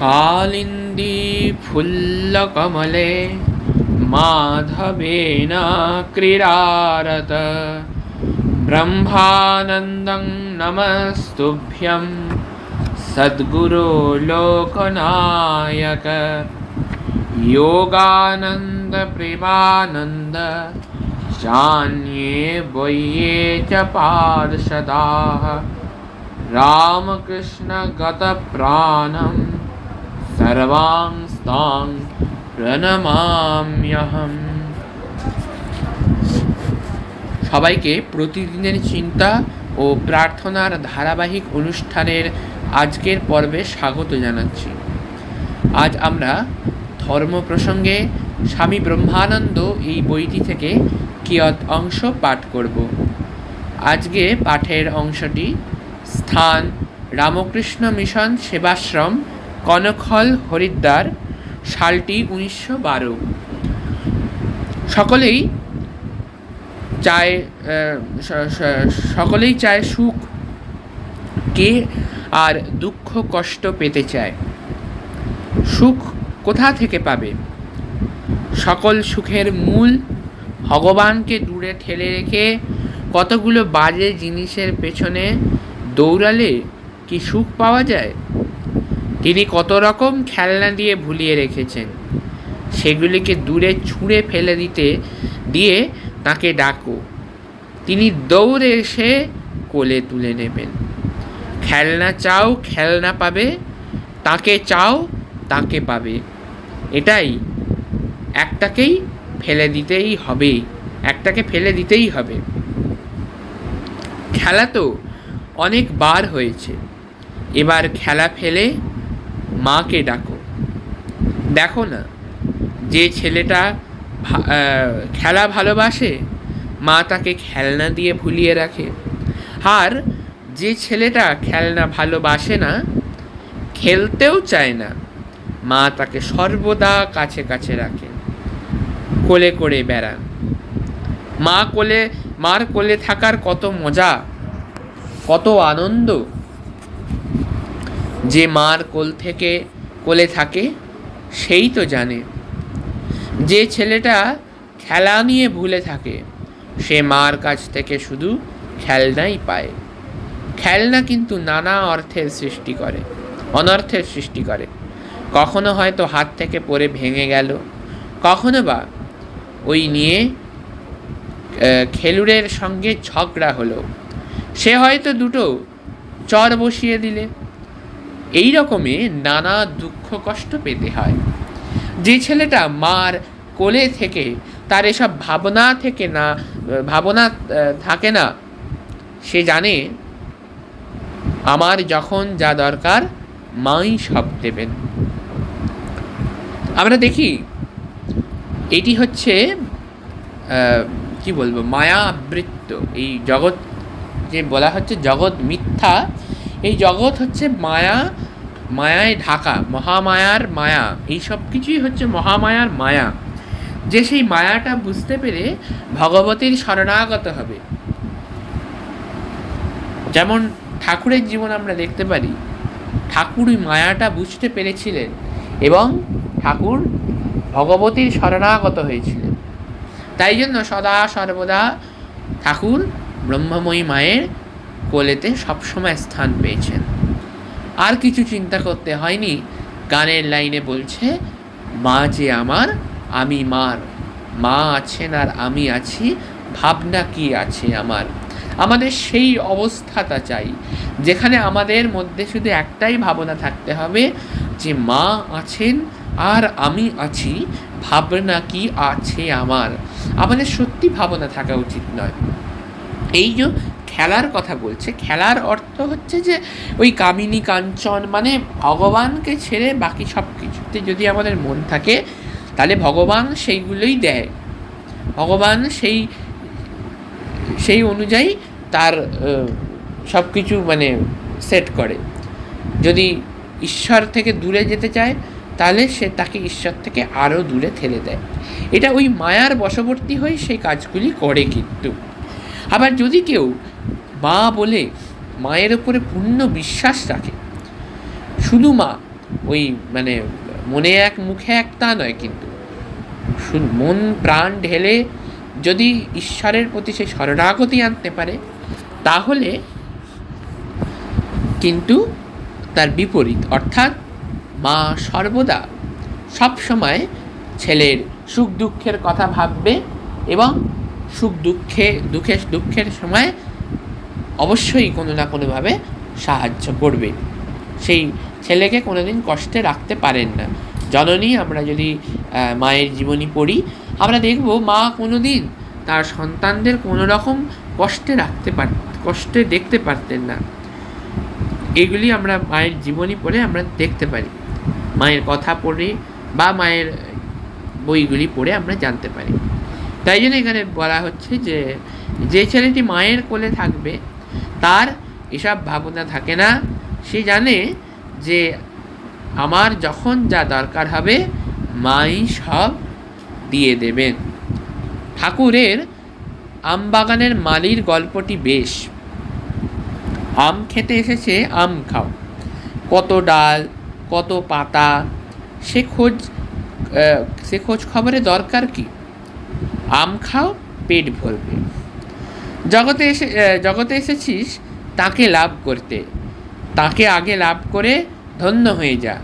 कालिन्दी फुल्लकमले माधवेन क्रीडारत ब्रह्मानन्दं नमस्तुभ्यं सद्गुरो लोकनायक योगानन्द प्रेमानन्द चान्ये वये च पार्षदाः रामकृष्ण गतप्राणं सर्वांस्तां প্রণমাম্যহম। সবাইকে প্রতিদিনের চিন্তা ও প্রার্থনার ধারাবাহিক অনুষ্ঠানের আজকের পর্বে স্বাগত জানাচ্ছি। আজ আমরা ধর্ম প্রসঙ্গে স্বামী ব্রহ্মানন্দ এই বইটি থেকে কিয়ৎ অংশ পাঠ করব। আজকে পাঠের অংশটি স্থান রামকৃষ্ণ মিশন সেবাশ্রম, কনকহল, হরিদ্বার, সালটি 1912। সকলেই চায় সুখ, কে আর দুঃখ কষ্ট পেতে চায়। সুখ কোথা থেকে পাবে? সকল সুখের মূল ভগবানকে দূরে ঠেলে রেখে কতগুলো বাজে জিনিসের পেছনে দৌড়ালে কি সুখ পাওয়া যায়? তিনি কত রকম খেলনা দিয়ে ভুলিয়ে রেখেছেন, সেগুলিকে দূরে ছুঁড়ে ফেলে দিয়ে তাকে ডাকো, তিনি দৌড়ে এসে কোলে তুলে নেবেন। খেলনা চাও, খেলনা পাবে, তাকে চাও, তাকে পাবে। এটাই একটাকে ফেলে দিতেই হবে। খেলা তো অনেক বার হয়েছে, এবার খেলা ফেলে মাকে ডাকো। দেখো না, যে ছেলেটা খেলা ভালোবাসে, মা তাকে খেলনা দিয়ে ভুলিয়ে রাখে। আর যে ছেলেটা খেলনা ভালোবাসে না, খেলতেও চায় না, মা তাকে সর্বদা কাছে কাছে রাখে, কোলে করে বেড়ান। মার কোলে থাকার কত মজা, কত আনন্দ। যে মার কোলে থাকে সেই তো জানে। যে ছেলেটা খেলা নিয়ে ভুলে থাকে, সে মার কাছ থেকে শুধু খেলনাই পায়। খেলনা কিন্তু নানা অনর্থের সৃষ্টি করে। কখনো হয়তো হাত থেকে পড়ে ভেঙে গেল, কখনো বা ওই নিয়ে খেলুড়ের সঙ্গে ঝগড়া হলো, সে হয়তো দুটো চর বসিয়ে দিলে। এই রকমে নানা দুঃখ কষ্ট পেতে হয়। যে ছেলেটা মার কোলে থেকে তার এসব ভাবনা থাকে না, সে জানে আমার যখন যা দরকার মাই সব দেবেন। আমরা দেখি এটি হচ্ছে মায়াবৃত্ত। এই জগৎ যে বলা হচ্ছে জগৎ মিথ্যা, এই জগৎ হচ্ছে মায়ায় ঢাকা, মহামায়ার মায়া। এই সব কিছুই হচ্ছে মহামায়ার মায়া। যে সেই মায়াটা বুঝতে পেরে ভগবতীর শরণাগত হবে। যেমন ঠাকুরের জীবন আমরা দেখতে পারি, ঠাকুর ওই মায়াটা বুঝতে পেরেছিলেন এবং ঠাকুর ভগবতীর শরণাগত হয়েছিলেন। তাই জন্য সদা সর্বদা ঠাকুর ব্রহ্মময়ী মায়ের কোলেতে সবসময় স্থান পেয়েছেন। আর কিছু চিন্তা করতে হয়নি। গানের লাইনে বলছে, মা যে আমার, আমি মার, মা আছেন আর আমি আছি, ভাবনা কি আছে আমার। আমাদের সেই অবস্থাটা চাই, যেখানে আমাদের মধ্যে শুধু একটাই ভাবনা থাকতে হবে যে মা আছেন আর আমি আছি, ভাবনা কি আছে আমার। আমাদের সত্যি ভাবনা থাকা উচিত নয়। এই যে খেলার কথা বলছে, খেলার অর্থ হচ্ছে যে ওই কামিনী কাঞ্চন, মানে ভগবানকে ছেড়ে বাকি সব কিছুতে যদি আমাদের মন থাকে, তাহলে ভগবান সেইগুলোই দেয়। ভগবান সেই অনুযায়ী তার সব কিছু সেট করে। যদি ঈশ্বর থেকে দূরে যেতে চায়, তাহলে সে তাকে ঈশ্বর থেকে আরও দূরে ঠেলে দেয়। এটা ওই মায়ার বশবর্তী হয়ে সেই কাজগুলি করে। কিন্তু আবার যদি কেউ মা বলে মায়ের উপরে পূর্ণ বিশ্বাস রাখে, শুধু ওই মানে মনে এক মুখে এক তা নয়, কিন্তু মন প্রাণ ঢেলে যদি ঈশ্বরের প্রতি সে শরণাগতি আনতে পারে, তাহলে কিন্তু তার বিপরীত, অর্থাৎ মা সর্বদা সব সময় ছেলের সুখ দুঃখের কথা ভাববে এবং দুঃখের সময় অবশ্যই কোনো না কোনোভাবে সাহায্য করবে। সেই ছেলেকে কোনোদিন কষ্টে রাখতে পারেন না। জননী, আমরা যদি মায়ের জীবনী পড়ি, আমরা দেখব মা কোনোদিন তার সন্তানদের কোনো রকম কষ্টে দেখতে পারতেন না। এগুলি আমরা মায়ের জীবনী পড়ে আমরা দেখতে পারি, মায়ের কথা পড়ে বা মায়ের বইগুলি পড়ে আমরা জানতে পারি। তাই জন্য এখানে বলা হচ্ছে যে ছেলেটি মায়ের কোলে থাকবে তার এসব ভাবনা থাকে না। সে জানে যে আমার যখন যা দরকার হবে মাই সব দিয়ে দেবেন। ঠাকুরের আমবাগানের মালির গল্পটি বেশ। আম খেতে এসেছে, আম খাও, কত ডাল কত পাতা, সে খোঁজ খবরে দরকার কি? আম খাও, পেট ভরবে। জগতে এসেছিস তাকে লাভ করতে, তাকে আগে লাভ করে ধন্য হয়ে যা।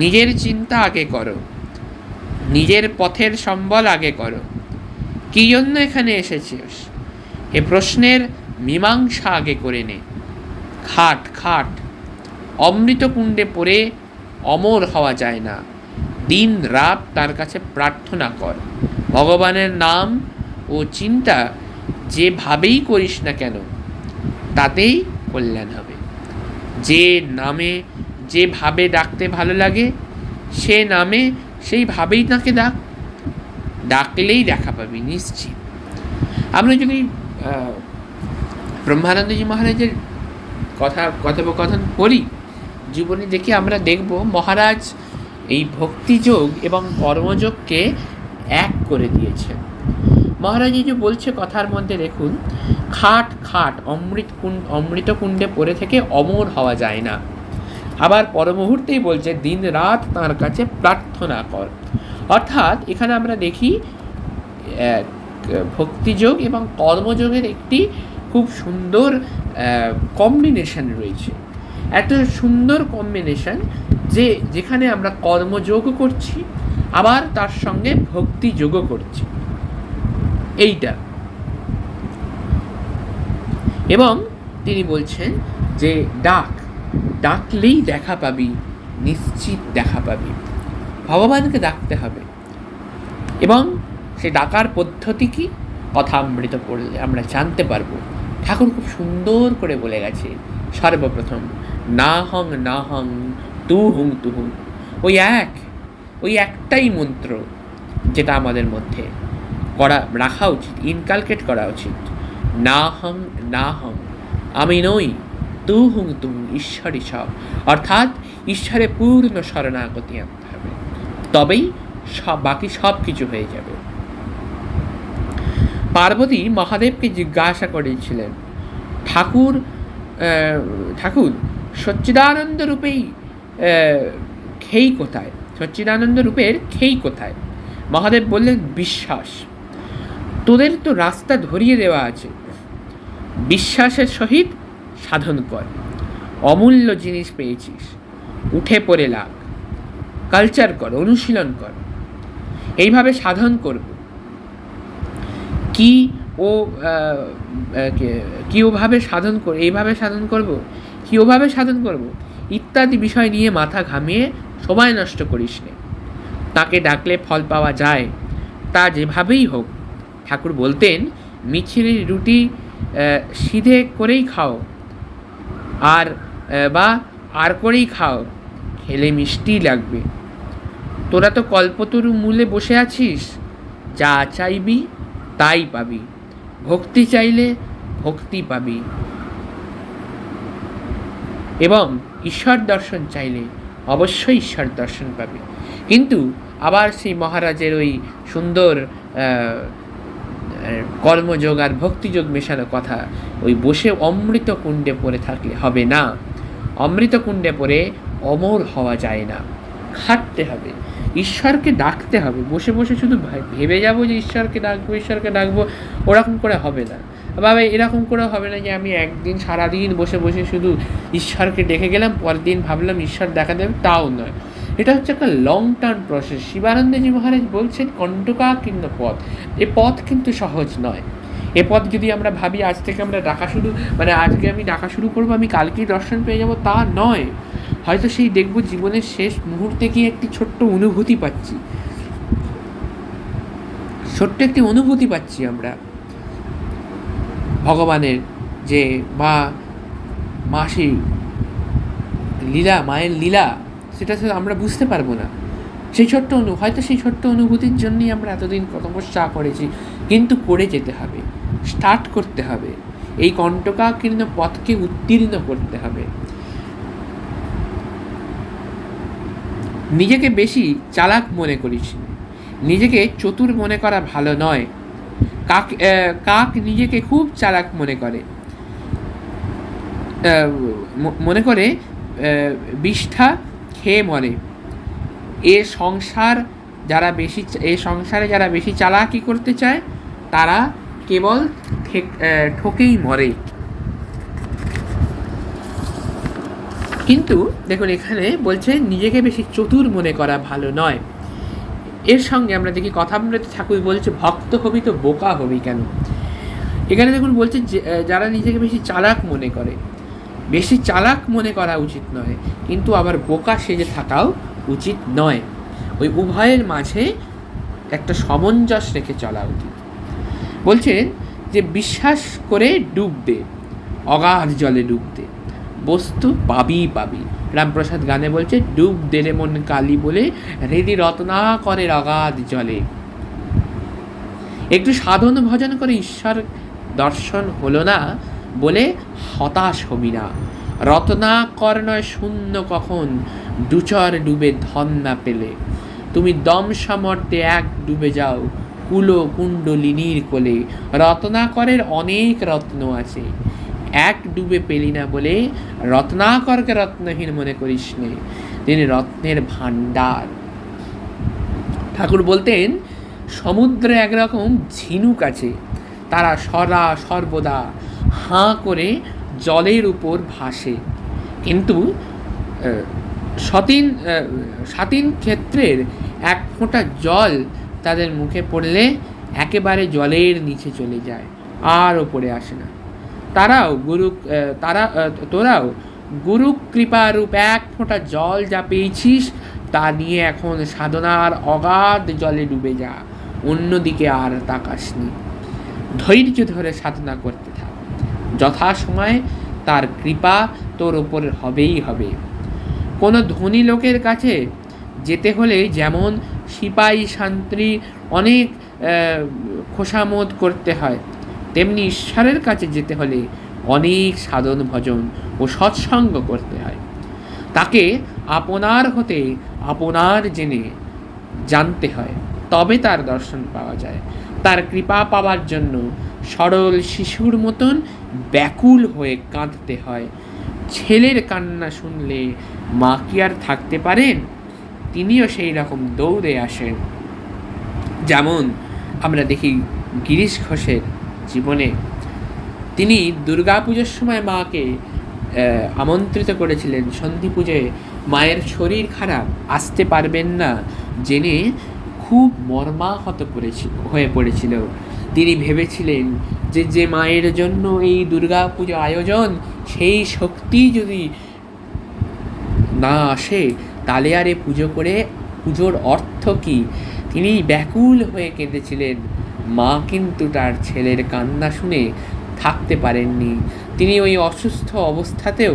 নিজের চিন্তা আগে করো, নিজের পথের সম্বল আগে করো। কী জন্য এখানে এসেছিস এ প্রশ্নের মীমাংসা আগে করে নে। খাট খাট, অমৃত কুণ্ডে পড়ে অমর হওয়া যায় না। দিন রাত তার কাছে প্রার্থনা কর। ভগবানের নাম ও চিন্তা যেভাবেই করিস না কেন তাতেই কল্যাণ হবে। যে নামে যেভাবে ডাকতে ভালো লাগে সে নামে সেইভাবেই তাকে ডাকলেই দেখা পাবি নিশ্চিত। আমরা যদি ব্রহ্মানন্দজি মহারাজের কথোপকথন পড়ি, জীবনে দেখি আমরা দেখব মহারাজ এই ভক্তিযোগ এবং কর্মযোগকে এক করে দিয়েছেন। মহারাজ যে বলছে কথার মধ্যে দেখুন, খাট খাট, অমৃত কুণ্ডে পড়ে থেকে অমর হওয়া যায় না। আবার পরমুহূর্তেই বলছে দিন রাত তাঁর কাছে প্রার্থনা কর। অর্থাৎ এখানে আমরা দেখি ভক্তিযোগ এবং কর্মযোগের একটি খুব সুন্দর কম্বিনেশন রয়েছে। এত সুন্দর কম্বিনেশন যেখানে আমরা কর্মযোগ করছি আবার তার সঙ্গে ভক্তিযোগও করছি, এইটা। এবং তিনি বলছেন যে ডাকলেই দেখা পাবি, নিশ্চিত দেখা পাবি। ভগবানকে ডাকতে হবে এবং সে ডাকার পদ্ধতি কি, কথামৃত পড়লে আমরা জানতে পারবো। ঠাকুর খুব সুন্দর করে বলে গেছে, সর্বপ্রথম না হং তু হুং। ওই একটাই মন্ত্র যেটা আমাদের মধ্যে রাখা উচিত, ইনকালকেট করা উচিত। না হং আমি নই, তু হুং ঈশ্বরই সব। অর্থাৎ ঈশ্বরে পূর্ণ শরণাগতি আনতে হবে, তবেই বাকি সব কিছু হয়ে যাবে। পার্বতী মহাদেবকে জিজ্ঞাসা করেছিলেন, ঠাকুর সচ্চিদানন্দ রূপেই খেই কোথায়? সচ্চিদানন্দ রূপের খেই কোথায়? মহাদেব বললেন, বিশ্বাস। তোদের তো রাস্তা ধরিয়ে দেওয়া আছে, বিশ্বাসের সহিত সাধন কর। অমূল্য জিনিস পেয়েছিস, উঠে পড়ে লাগ, কালচার কর, অনুশীলন কর। এইভাবে সাধন করব। ওভাবে সাধন করব ইত্যাদি বিষয় নিয়ে মাথা ঘামিয়ে সময় নষ্ট করিস নে। তাকে ডাকলে ফল পাওয়া যায়, তা যেভাবেই হোক। ঠাকুর বলতেন, মিছিলির রুটি সিধে করেই খাও, আর করেই খাও, খেলে মিষ্টি লাগবে। তোরা তো কল্পতরু মূলে বসে আছিস, যা চাইবি তাই পাবি। ভক্তি চাইলে ভক্তি পাবি, এবং ঈশ্বর দর্শন চাইলে অবশ্যই ঈশ্বর দর্শন পাবি। কিন্তু আবার সেই মহারাজের ওই সুন্দর কর্মযোগ আর ভক্তিযোগ মেশানো কথা, ওই বসে অমৃত কুণ্ডে পড়ে থাকলে হবে না। অমৃত কুণ্ডে পড়ে অমর হওয়া যায় না, খাটতে হবে, ঈশ্বরকে ডাকতে হবে। বসে বসে শুধু ভেবে যাবো যে ঈশ্বরকে ডাকবো, ওরকম করে হবে না। বাবা এরকম করে হবে না যে আমি একদিন সারাদিন বসে বসে শুধু ঈশ্বরকে ডেকে গেলাম, পরের দিন ভাবলাম ঈশ্বর দেখা দেবে, তাও নয়। এটা হচ্ছে একটা লং টার্ম প্রসেস। শিবানন্দজি মহারাজ বলছেন কণ্টকাকীর্ণ পথ, এ পথ কিন্তু সহজ নয়। এ পথ যদি আমরা ভাবি আজ থেকে আমরা ডাকা শুরু, মানে আজকে আমি ডাকা শুরু করবো, আমি কালকেই দর্শন পেয়ে যাব, তা নয়। হয়তো সেই দেখব জীবনের শেষ মুহূর্তে গিয়ে একটি ছোট্ট অনুভূতি পাচ্ছি আমরা ভগবানের, যে মাসি লীলা, মায়ের লীলা, সেটা আমরা বুঝতে পারবো না। হয়তো সেই ছোট্ট অনুভূতির জন্যই আমরা এতদিন তপস্যা করেছি, কিন্তু করে যেতে হবে, স্টার্ট করতে হবে, এই কণ্টকাকীর্ণ পথকে উত্তীর্ণ করতে হবে। নিজেকে বেশি চালাক মনে করিস, নিজেকে চতুর মনে করা ভালো নয়। কাক নিজেকে খুব চালাক মনে করে বিষ্ঠা খেয়ে মরে। এ সংসারে যারা বেশি চালাকি করতে চায় তারা কেবল ঠকেই মরে। কিন্তু দেখুন এখানে বলছে নিজেকে বেশি চতুর মনে করা ভালো নয়। এর সঙ্গে আমরা দেখি কথামৃত ঠাকুর বলছে ভক্ত হবি তো বোকা হবি কেন। এখানে দেখুন বলছে যারা নিজেকে বেশি চালাক মনে করা উচিত নয়, কিন্তু আবার বোকা সেজে থাকাও উচিত নয়। ওই উভয়ের মাঝে একটা সামঞ্জস্য রেখে চলা উচিত। বলছেন যে বিশ্বাস করে ডুব দে, অগাধ জলে ডুব দে, বস্তু পাবি। রামপ্রসাদ গানে বলছে ডুব দেলে মন কালী বলে, হৃদি রত্নাকরের অগাধ জলে। একটু সাধন ভজন করে ঈশ্বর দর্শন হলো না বলে হতাশ হবি না। রত্নাকর নয় শূন্য কখন, দুচর ডুবে ধন না পেলে। তুমি দম সামর্থ্যে এক ডুবে যাও, কুণ্ডলিনীর কোলে। রত্নাকরের অনেক রত্ন আছে, এক ডুবে পেলি না বলে রত্নাকরকে রত্নহীন মনে করিস নে, তিনি রত্নের ভাণ্ডার। ঠাকুর বলতেন সমুদ্রে একরকম ঝিনুক আছে, তারা সর্বদা হাঁ করে জলের উপর ভাসে, কিন্তু সাতিন ক্ষেত্রের এক ফোঁটা জল তাদের মুখে পড়লে একেবারে জলের নিচে চলে যায়, আর ওপরে আসে না। তোরাও গুরু কৃপারূপ এক ফোঁটা জল যা পেয়েছিস তা নিয়ে এখন সাধনার অগাধ জলে ডুবে যা, অন্যদিকে আর তাকাসনি। ধৈর্য ধরে সাধনা করতে থাক, যথাসময়ে তার কৃপা তোর ওপর হবেই হবে। কোনো ধনী লোকের কাছে যেতে হলে যেমন সিপাহী শান্তি অনেক খোসামত করতে হয়, তেমনি ঈশ্বরের কাছে যেতে হলে অনেক সাধন ভজন ও সৎসঙ্গ করতে হয়। তাকে আপনার হতে আপনার জেনে জানতে হয়, তবে তার দর্শন পাওয়া যায়। তার কৃপা পাওয়ার জন্য সরল শিশুর মতন ব্যাকুল হয়ে কাঁদতে হয়। ছেলের কান্না শুনলে মা কি আর থাকতে পারেন? তিনিও সেই রকম দৌড়ে আসেন। যেমন আমরা দেখি গিরিশ ঘোষের জীবনে, তিনি দুর্গাপুজোর সময় মাকে আমন্ত্রিত করেছিলেন সন্ধি পুজোয়। মায়ের শরীর খারাপ, আসতে পারবেন না জেনে খুব মর্মাহত হয়ে পড়েছিল। তিনি ভেবেছিলেন যে মায়ের জন্য এই দুর্গা পুজো আয়োজন, সেই শক্তি যদি না আসে তাহলে আর পুজোর অর্থ কি? তিনি ব্যাকুল হয়ে কেঁদেছিলেন। মা কিন্তু তার ছেলের কান্না শুনে থাকতে পারেননি। তিনি ওই অসুস্থ অবস্থাতেও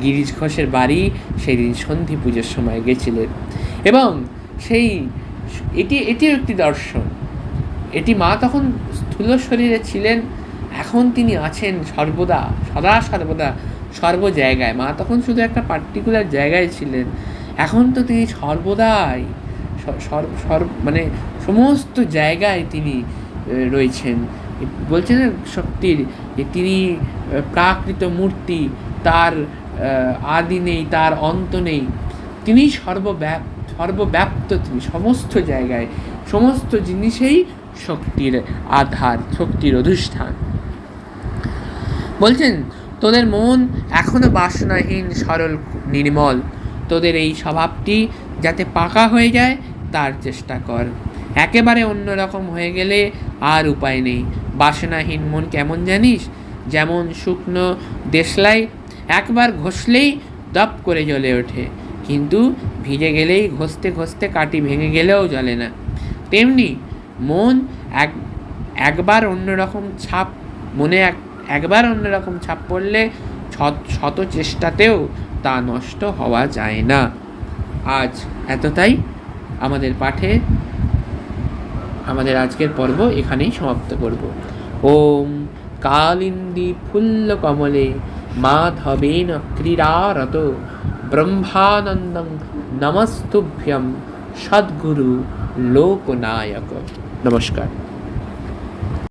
গিরিশ ঘোষের বাড়ি সেদিন সন্ধি পুজোর সময় গেছিলেন। এবং এটিও একটি দর্শন। এটি মা তখন স্থূল শরীরে ছিলেন, এখন তিনি আছেন সদা সর্বদা সর্ব জায়গায়। মা তখন শুধু একটা পার্টিকুলার জায়গায় ছিলেন, এখন তো তিনি সর্বদাই মানে সমস্ত জায়গায় তিনি রয়েছেন। বলছেন শক্তির যে তিনি প্রাকৃত মূর্তি, তার আদি নেই, তার অন্ত নেই। তিনি সর্বব্যাপ্ত, তিনি সমস্ত জায়গায়, সমস্ত জিনিসেই শক্তির আধার, শক্তির অধিষ্ঠান। বলছেন তোদের মন এখনো বাসনাহীন, সরল, নির্মল। তোদের এই স্বভাবটি যাতে পাকা হয়ে যায় তার চেষ্টা কর। একেবারে অন্যরকম হয়ে গেলে আর উপায় নেই। বাসনাহীন মন কেমন জানিস? যেমন শুকনো দেশলাই, একবার ঘষলেই দপ করে জ্বলে ওঠে, কিন্তু ভিজে গেলেই ঘষতে ঘষতে কাঠি ভেঙে গেলেও জ্বলে না। তেমনি মন একবার অন্যরকম ছাপ মনে একবার অন্যরকম ছাপ পড়লে শত চেষ্টাতেও তা নষ্ট হওয়া যায় না। আজ এতটাই। আমাদের পাঠে আমাদের আজকের পর্ব এখানেই সমাপ্ত করব। ওম কালিন্দী ফুল্ল কমলে মাধবেন ক্রীড়ারত ব্রহ্মানন্দং নমস্তুভ্যং সদ্গুরু লোকনায়ক। নমস্কার।